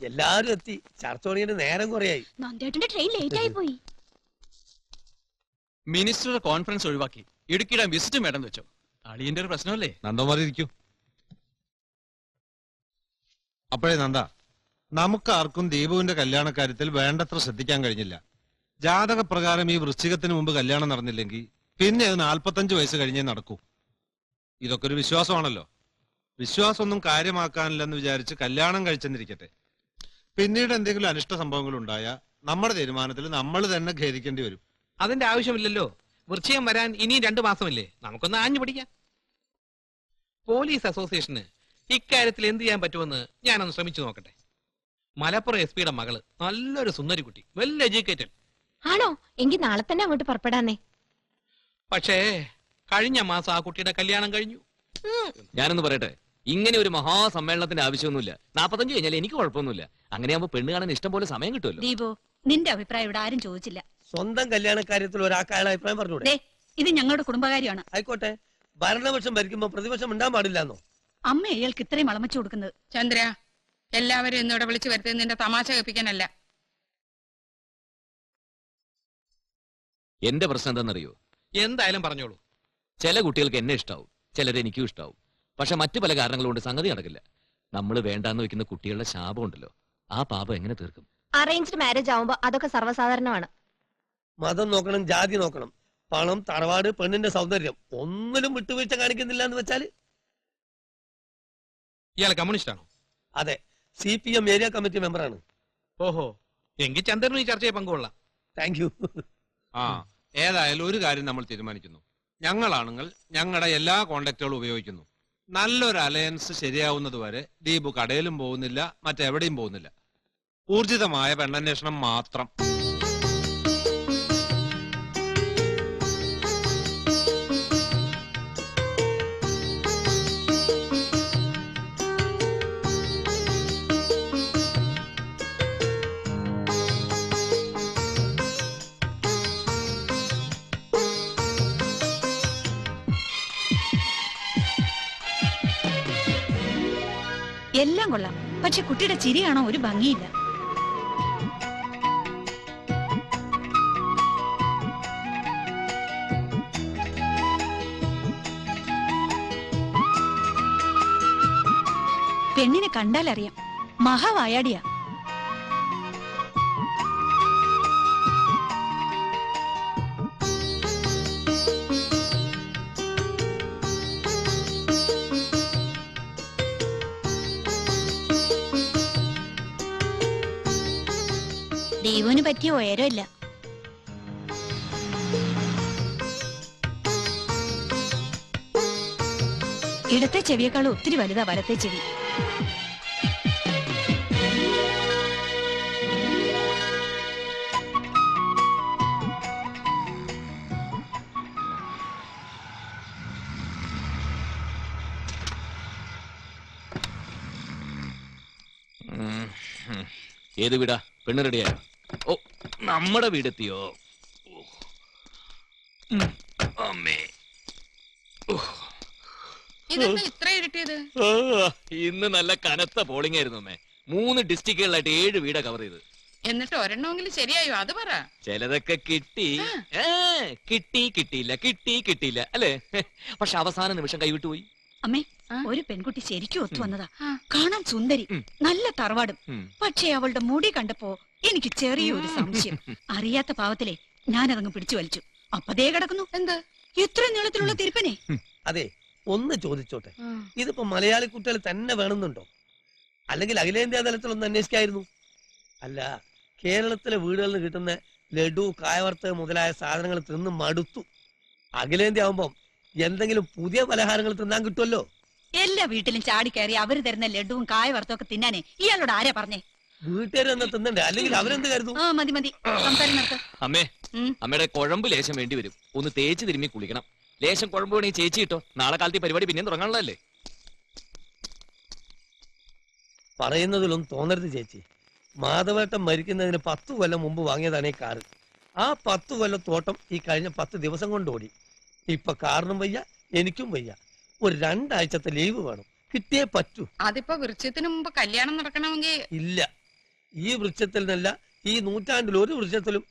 എല്ലാരും എത്തി. ചർച്ച തുടങ്ങിയിട്ട് നേരം കുറയായി. നന്ദേട്ടന്റെ ട്രെയിൻ ലേറ്റ് ആയി പോയി. മിനിസ്റ്ററുടെ കോൺഫറൻസ് ഒഴിവാക്കി ഇടുക്കിയുടെ വിസിറ്റ് മേഡം വെച്ചോ. അളിയന്റെ ഒരു പ്രശ്നമല്ലേ? നന്ദമാരി ഇരിക്കൂ. അപ്പോഴേ നന്ദ, നമുക്കാർക്കും ദീപുവിന്റെ കല്യാണക്കാര്യത്തിൽ വേണ്ടത്ര ശ്രദ്ധിക്കാൻ കഴിഞ്ഞില്ല. ജാതകപ്രകാരം ഈ വൃശ്ചികത്തിന് മുമ്പ് കല്യാണം നടന്നില്ലെങ്കിൽ പിന്നെ അത് 45 വയസ്സ് കഴിഞ്ഞേ നടക്കൂ. ഇതൊക്കെ ഒരു വിശ്വാസമാണല്ലോ. വിശ്വാസമൊന്നും കാര്യമാക്കാനില്ലെന്ന് വിചാരിച്ച് കല്യാണം കഴിച്ചെന്നിരിക്കട്ടെ, പിന്നീട് എന്തെങ്കിലും അനിഷ്ട സംഭവങ്ങൾ ഉണ്ടായാൽ നമ്മുടെ തീരുമാനത്തിൽ നമ്മൾ തന്നെ ഖേദിക്കേണ്ടി വരും. അതിന്റെ ആവശ്യമില്ലല്ലോ. വൃശ്ചികം വരാൻ ഇനി 2 മാസമില്ലേ, നമുക്കൊന്ന് ആഞ്ഞു പിടിക്കാം. പോലീസ് അസോസിയേഷന് ഇക്കാര്യത്തിൽ എന്ത് ചെയ്യാൻ പറ്റുമെന്ന് ഞാനൊന്ന് ശ്രമിച്ചു നോക്കട്ടെ. മലപ്പുറം SP യുടെ മകള് നല്ലൊരു സുന്ദരി കുട്ടി, വെൽ എഡ്യൂക്കേറ്റഡ്. ആണോ? എങ്കിൽ നാളെ തന്നെ അങ്ങോട്ട് പുറപ്പെടാന്നേ. പക്ഷേ കഴിഞ്ഞ മാസം ആ കുട്ടിയുടെ കല്യാണം കഴിഞ്ഞു. ഞാനൊന്ന് പറയട്ടെ, ഇങ്ങനെ ഒരു മഹാസമ്മേളനത്തിന്റെ ആവശ്യമൊന്നുമില്ല. 45 കഴിഞ്ഞാൽ എനിക്ക് കുഴപ്പമൊന്നുമില്ല. അങ്ങനെയാകുമ്പോ പെണ്ണ് കാണാൻ ഇഷ്ടം പോലെ സമയം കിട്ടുമല്ലോ. ദീപു, നിന്റെ അഭിപ്രായം ഇവിടെ ആരും ചോദിച്ചില്ല. സ്വന്തം കല്യാണക്കാര്യത്തിൽ ഒരാൾക്ക് അയാളെ അഭിപ്രായം പറഞ്ഞൂടെ? ഇത് ഞങ്ങളുടെ കുടുംബകാര്യമാണ്. ആയിക്കോട്ടെ, ഭരണപക്ഷം ഭരിക്കുമ്പോ പ്രതിപക്ഷം ഉണ്ടാൻ പാടില്ലെന്നോ? അമ്മ ഇയാൾക്ക് ഇത്രയും വളമച്ചു കൊടുക്കുന്നത്. ചന്ദ്ര, എല്ലാവരും ഇന്നിവിടെ വിളിച്ചു വരുത്തി നിന്റെ തമാശ കേൾപ്പിക്കാനല്ല. എന്റെ പ്രശ്നം എന്താണെന്നറിയോ? എന്തായാലും പറഞ്ഞോളൂ. ചില കുട്ടികൾക്ക് എന്നെ ഇഷ്ടാവും, ചിലരെ എനിക്കും ഇഷ്ടാവും. പക്ഷെ മറ്റു പല കാരണങ്ങൾ കൊണ്ട് സംഗതി നടക്കില്ല. നമ്മൾ വേണ്ടാന്ന് വെക്കുന്ന കുട്ടികളുടെ ശാപം ഉണ്ടല്ലോ, ആ പാപം എങ്ങനെ തീർക്കും? അറേഞ്ച്ഡ് മാരേജ് ആവുമ്പോ അതൊക്കെ സർവ്വസാധാരണമാണ്. മതം നോക്കണം, ജാതി നോക്കണം, പണം, തറവാട്, പെണ്ണിന്റെ സൗന്ദര്യം, ഒന്നിലും വിട്ടുവീഴ്ച കാണിക്കുന്നില്ല എന്ന് വെച്ചാല്. ഇയാൾ കമ്മ്യൂണിസ്റ്റ് ആണോ? അതെ, CPM ഏരിയ കമ്മിറ്റി മെമ്പറാണ്. ഓഹോ, എങ്കിൽ ചന്ദ്രനും ഈ ചർച്ചയെ പങ്കുകൊള്ളാം. Thank you. ആ, ഏതായാലും ഒരു കാര്യം നമ്മൾ തീരുമാനിക്കുന്നു. ഞങ്ങളാണെങ്കിൽ ഞങ്ങളുടെ എല്ലാ കോണ്ടാക്റ്റുകളും ഉപയോഗിക്കുന്നു. നല്ലൊരു അലയൻസ് ശരിയാവുന്നത് വരെ ദീപു കടയിലും പോകുന്നില്ല, മറ്റെവിടെയും പോകുന്നില്ല. ഊർജിതമായ പെണ്ണന്വേഷണം മാത്രം. എല്ലാം കൊള്ളാം, പക്ഷെ കുട്ടിയുടെ ചിരിയാണോ ഒരു ഭംഗിയില്ല. പെണ്ണിനെ കണ്ടാലറിയാം, മഹാവായാടിയാ. ദൈവന് പറ്റിയ ഉയരമില്ല. ഇടത്തെ ചെവിയേക്കാളും ഒത്തിരി വലുതാ വലത്തെ ചെവി. ഏത് വീടാ? പെണ്ണ് റെഡിയായോ? ഓ, നമ്മുടെ വീടെത്തിയോ? അമ്മേ, ഇതെന്താ ഇത്ര ഇരുട്ടിയത്? ഇന്ന് നല്ല കനത്ത പോളിംഗ് ആയിരുന്നു അമ്മേ. 3 ഡിസ്ട്രിക്റ്റുകളിലായിട്ട് 7 വീടാ കവർ ചെയ്ത്. എന്നിട്ട് ഒരെണ്ണമെങ്കിലും ശരിയായോ? അത് പറ. ചിലതൊക്കെ കിട്ടി, കിട്ടിയില്ല, കിട്ടിയില്ല അല്ലേ? പക്ഷെ അവസാന നിമിഷം കൈവിട്ടു പോയി. അമ്മേ, ഒരു പെൺകുട്ടി ശരിക്കും ഒത്തു വന്നതാ. കാണാൻ സുന്ദരി, നല്ല തറവാടും. പക്ഷേ അവളുടെ മുടി കണ്ടപ്പോ എനിക്ക് ചെറിയൊരു സംശയം. അറിയാത്ത പാവത്തിലെ ഞാനതങ്ങ് പിടിച്ചു വലിച്ചു. അപ്പതേ കിടക്കുന്നു. എന്ത് ഇത്ര നീളത്തിലുള്ള തിരുപ്പനെ? അതെ, ഒന്ന് ചോദിച്ചോട്ടെ, ഇതിപ്പോ മലയാളി കുട്ടികൾ തന്നെ വേണമെന്നുണ്ടോ? അല്ലെങ്കിൽ അഖിലേന്ത്യാ തലത്തിലൊന്ന് അന്വേഷിക്കായിരുന്നു? അല്ല, കേരളത്തിലെ വീടുകളിൽ നിന്ന് കിട്ടുന്ന ലഡു, കായവറുത്ത് മുതലായ സാധനങ്ങൾ തിന്ന് മടുത്തു. അഖിലേന്ത്യ ആവുമ്പോ എന്തെങ്കിലും പുതിയ പലഹാരങ്ങൾ തിന്നാൻ കിട്ടുമല്ലോ. എല്ലാ വീട്ടിലും ചാടിക്കയറി അവര് തരുന്ന ലഡുവും കായ വറുത്തൊക്കെ തിന്നാനേ ഇയാളോട് ആരാ പറഞ്ഞേ? വീട്ടുകാർ തന്നെ തിന്നണ്ടേ, അല്ലെങ്കിൽ അവരെന്ത് കരുതും? മതി മതി, സംസാരം നിർത്ത്. അമ്മേ, അമ്മയുടെ കുഴമ്പ് ലേശം വേണ്ടി വരും. ഒന്ന് തേച്ച് തിരുമ്മി കുളിക്കണം. ലേശം കുഴമ്പ് വേണമെങ്കിൽ ചേച്ചി കിട്ടോ. നാളെ കാലത്ത് പരിപാടി പിന്നെയും തുടങ്ങാനുള്ളതല്ലേ. പറയുന്നതിലൊന്നും തോന്നരുത് ചേച്ചി. മാധവേട്ടൻ മരിക്കുന്നതിന് 10 കൊല്ലം മുമ്പ് വാങ്ങിയതാണ് ഈ കാറ്. ആ 10 കൊല്ലം തോട്ടം ഈ കഴിഞ്ഞ 10 ദിവസം കൊണ്ട് ഓടി. ഇപ്പൊ കാറിനും വയ്യ, എനിക്കും വയ്യ. ഒരു 2 ആഴ്ചത്തെ ലീവ് വേണം, കിട്ടിയേ പറ്റൂ. അതിപ്പോ വൃശ്ചികത്തിന് മുമ്പ് കല്യാണം നടക്കണമെങ്കിൽ ഇല്ല. ഈ വൃക്ഷത്തിൽ നിന്നല്ല ഈ നൂറ്റാണ്ടിൽ ഒരു വൃക്ഷത്തിലും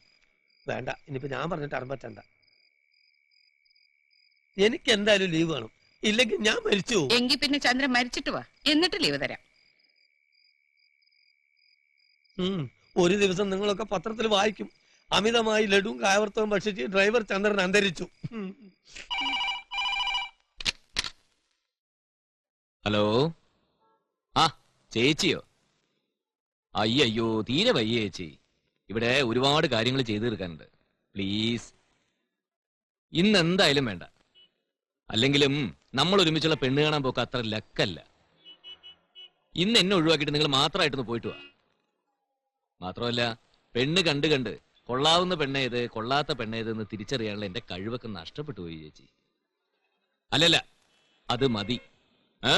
വേണ്ട. ഇനിയിപ്പോ ഞാൻ പറഞ്ഞിട്ട് അറമ്പറ്റണ്ട. എനിക്ക് എന്തായാലും ലീവ് വേണം, ഇല്ലെങ്കിൽ ഞാൻ മരിച്ചു പോകും. എങ്കിൽ പിന്നെ ചന്ദ്രൻ മരിച്ചിട്ട് വാ, എന്നിട്ട് ലീവ് തരാം. ഒരു ദിവസം നിങ്ങളൊക്കെ പത്രത്തിൽ വായിക്കും, അമിതമായി ലഡുവും കായവർത്തവും ഭക്ഷിച്ച് ഡ്രൈവർ ചന്ദ്രൻ അന്തരിച്ചു. ഹലോ, ആ ചേച്ചിയോ? അയ്യോ, തീരെ വയ്യ ചേച്ചി. ഇവിടെ ഒരുപാട് കാര്യങ്ങൾ ചെയ്തു തീർക്കാനുണ്ട്. പ്ലീസ്, ഇന്ന് എന്തായാലും വേണ്ട. അല്ലെങ്കിലും നമ്മൾ ഒരുമിച്ചുള്ള പെണ്ണ് കാണാൻ പോക്ക് അത്ര ലക്കല്ല. ഇന്ന് എന്നെ ഒഴിവാക്കിയിട്ട് നിങ്ങൾ മാത്രമായിട്ടൊന്ന് പോയിട്ട് വാ. മാത്രമല്ല, പെണ്ണ് കണ്ട് കണ്ട് കൊള്ളാവുന്ന പെണ്ണേത് കൊള്ളാത്ത പെണ്ണേത് എന്ന് തിരിച്ചറിയാനുള്ള എന്റെ കഴിവൊക്കെ നഷ്ടപ്പെട്ടു പോയി ചേച്ചി. അല്ലല്ല, അത് മതി. ആ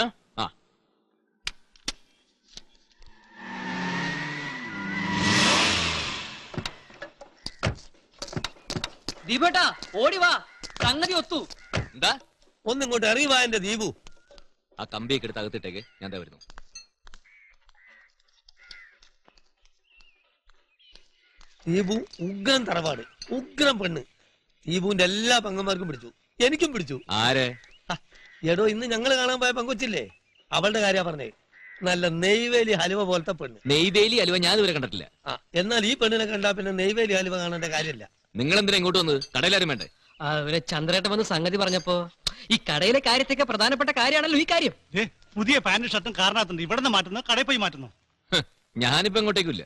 ദീപേട്ടാ, ഓടി വാ, സംഗതി ഒത്തു. എന്താ? ഒന്നിങ്ങോട്ട് ഇറങ്ങി വാ എന്റെ ദീപു. ആ കമ്പിയൊക്കെ എടുത്ത് അകത്തിട്ടേക്ക്, ഞാൻ ദാ വരുന്നു. ദീപു ഉഗ്രം തറവാട്, ഉഗ്രം പെണ്ണ്. ദീപുവിന്റെ എല്ലാ പെങ്ങന്മാർക്കും പിടിച്ചു, എനിക്കും പിടിച്ചു. ആരെ? എടോ, ഇന്ന് ഞങ്ങൾ കാണാൻ പോയ പെങ്കൊച്ചില്ലേ, അവളുടെ കാര്യ പറഞ്ഞേ. നല്ല നെയ്വേലി ഹലുവ പോലത്തെ പെണ്ണ്. നെയ്വേലി അലുവ ഞാൻ ഇതുവരെ കണ്ടിട്ടില്ല. എന്നാൽ ഈ പെണ്ണിനെ കണ്ടാ പിന്നെ നെയ്വേലി ഹലുവ കാണേണ്ട കാര്യമില്ല. നിങ്ങൾ എന്തിനാ ഇങ്ങോട്ട് വന്നത്? കടയിലാരും വേണ്ടേ? ചന്ദ്രേട്ടൻ വന്ന് സംഗതി പറഞ്ഞപ്പോ ഈ കടയിലെ കാര്യത്തൊക്കെ പ്രധാനപ്പെട്ട കാര്യമാണല്ലോ ഈ കാര്യം. പുതിയ പാന്റും ഷർട്ടും കാരണത്തുണ്ട്, ഇവിടെ നിന്ന് മാറ്റുന്നു, കടയിൽ പോയി മാറ്റുന്നു. ഞാനിപ്പോ എങ്ങോട്ടേക്കില്ല.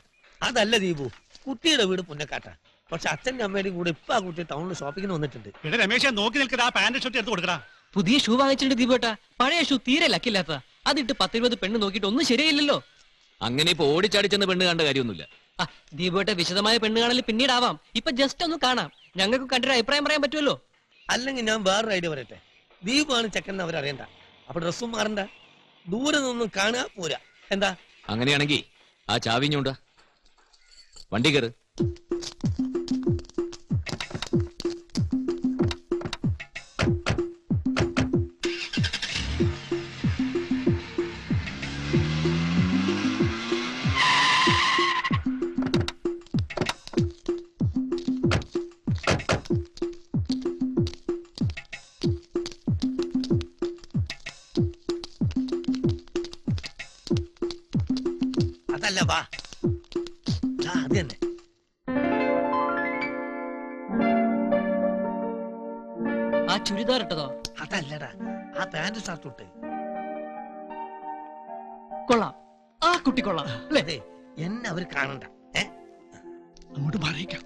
അതല്ല ദീപു, കുട്ടിയുടെ വീട് പുന്നക്കാട്ട. പക്ഷെ അച്ഛന്റെ അമ്മയുടെയും കൂടെ ഇപ്പൊ ആ കുട്ടി ടൗണിൽ ഷോപ്പിങ്ങിന് വന്നിട്ടുണ്ട്. ഇവിടെ രമേശ നോക്കി നിൽക്കുന്ന ആ പാന്റും ഷർട്ട് എടുത്ത് കൊടുക്കടാ. പുതിയ ഷൂ വാങ്ങിച്ചിട്ടുണ്ട് ദീപേട്ടാ. പഴയ ഷൂ തീരെ ലക്കില്ലാത്ത, അതിട്ട് 10-20 പെണ്ണ് നോക്കിയിട്ട് ഒന്നും ശരിയായില്ലല്ലോ. അങ്ങനെ ഇപ്പൊ ഓടിച്ചാടിച്ചെന്ന് പെണ്ണ് കാണേണ്ട കാര്യമൊന്നുമില്ല. ദീപേട്ട വിശദമായ പെണ്ണ് കാണൽ പിന്നീടാവാം, ഇപ്പൊ ജസ്റ്റ് ഒന്ന് കാണാം. ഞങ്ങൾക്ക് കണ്ടിട്ട് അഭിപ്രായം പറയാൻ പറ്റുമല്ലോ. അല്ലെങ്കിൽ ഞാൻ വേറൊരു ഐഡിയ പറയട്ടെ. ദീപാണ് ചെക്കൻ അവരറിയണ്ട, അപ്പൊ ഡ്രസ്സും മാറണ്ട, ദൂരെ നിന്നും കാണുക പോരാ. എന്താ? അങ്ങനെയാണെങ്കിൽ ആ ചാവിഞ്ഞുണ്ട വണ്ടി കയറ്. അതല്ല, വാ, അത് തന്നെ. ആ ചുരിദാർ ഇട്ടതോ? അതല്ലടാ, ആ പാന്റ് ഷർട്ട് ഇട്ട്. കൊള്ളാം, ആ കുട്ടി കൊള്ളാം അല്ലേ? അതെ, എന്നെ അവര് കാണണ്ട. അങ്ങോട്ട് പറയിക്കാം.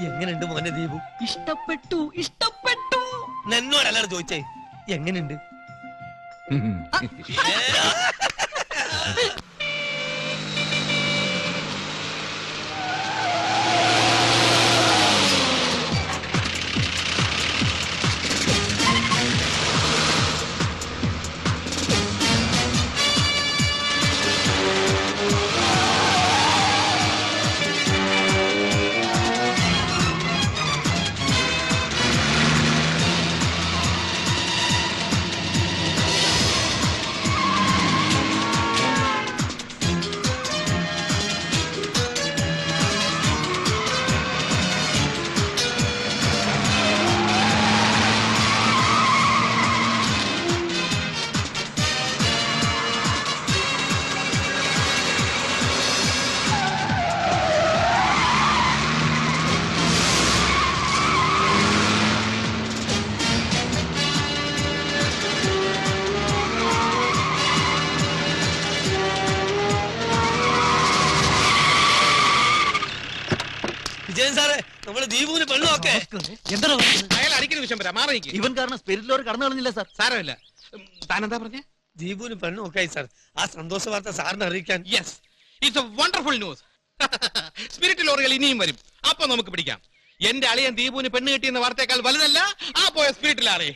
എങ്ങനെയുണ്ട് മോനെ ദീപു? ഇഷ്ടപ്പെട്ടു, ഇഷ്ടപ്പെട്ടു. എന്നോടല്ലാണ് ചോദിച്ചേ, എങ്ങനെയുണ്ട്? വിജയൻ സാറേ, നമ്മള് ദീപുവിന് പെണ്ണൊക്കെ. എന്താണ് അയാൾ അടിക്കുന്ന വിഷയം വരാം, മാറിയിരിക്കും. ഇവൻ കാരണം സ്പിരിറ്റിലോർ കടന്നു കളഞ്ഞില്ല സാർ. സാരമില്ല. താനെന്താ പറഞ്ഞ? ദീപുവിന് പെണ്ണൊക്കെ സാർ. ആ സന്തോഷ വാർത്ത സാറിന് അറിയിക്കാൻ. Yes, it's a wonderful news. Spirit ലോറികൾ ഇനിയും വരും, അപ്പൊ നമുക്ക് പിടിക്കാം. എന്റെ അളിയൻ ദീപുവിന് പെണ്ണ് കിട്ടിയെന്ന വാർത്തയേക്കാൾ വലുതല്ല ആ പോയ സ്പിരിറ്റ് ലോറി.